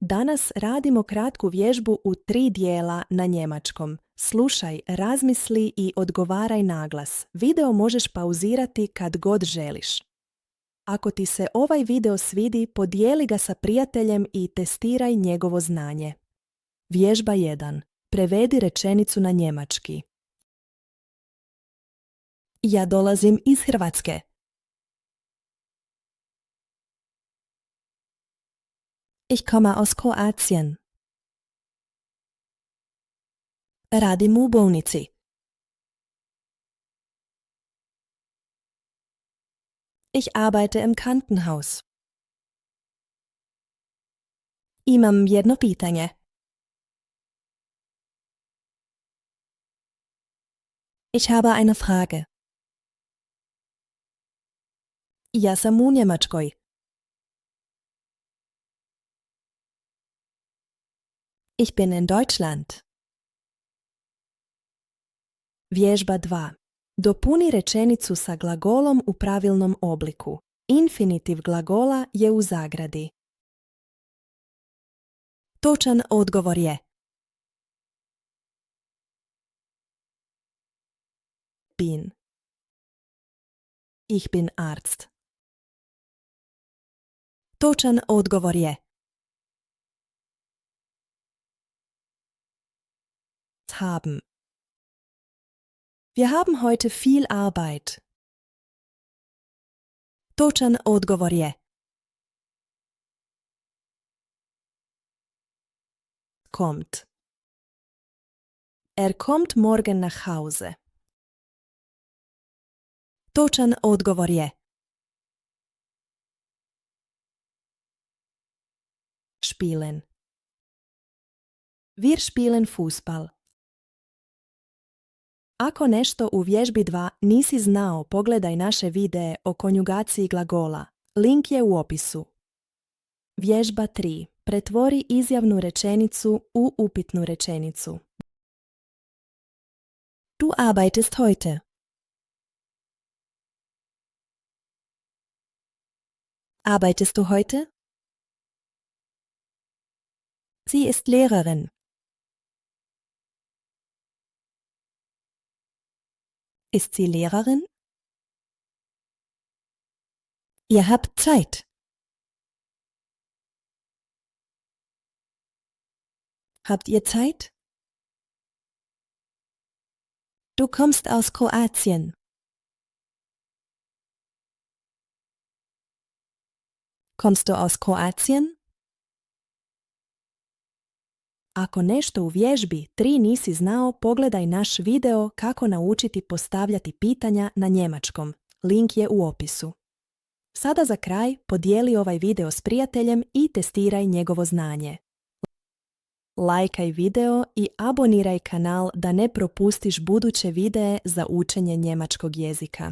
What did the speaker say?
Danas radimo kratku vježbu u 3 dijela na njemačkom. Slušaj, razmisli i odgovaraj naglas. Video možeš pauzirati kad god želiš. Ako ti se ovaj video svidi, podijeli ga sa prijateljem i testiraj njegovo znanje. Vježba 1. Prevedi rečenicu na njemački. Ja dolazim iz Hrvatske. Ich komme aus Kroatien. Radim u bolnici. Ich arbeite im Krankenhaus. Imam jedno pitanje. Ich habe eine Frage. Ja sam u Njemačkoj. Ich bin in Deutschland. Vježba 2. Dopuni rečenicu sa glagolom u pravilnom obliku. Infinitiv glagola je u zagradi. Točan odgovor je: bin. Ich bin Arzt. Točan odgovor je: haben. Wir haben heute viel Arbeit. Točan odgovor je: kommt. Kommt morgen nach Hause. Točan odgovor je: spielen. Wir spielen Fußball. Ako nešto u vježbi 2 nisi znao, pogledaj naše videe o konjugaciji glagola. Link je u opisu. Vježba 3. Pretvori izjavnu rečenicu u upitnu rečenicu. Du arbeitest heute. Arbeitest du heute? Sie ist Lehrerin. Ist sie Lehrerin? Ihr habt Zeit. Habt ihr Zeit? Du kommst aus Kroatien. Kommst du aus Kroatien? Ako nešto u vježbi 3 nisi znao, pogledaj naš video kako naučiti postavljati pitanja na njemačkom. Link je u opisu. Sada za kraj podijeli ovaj video s prijateljem i testiraj njegovo znanje. Lajkaj video i aboniraj kanal da ne propustiš buduće videe za učenje njemačkog jezika.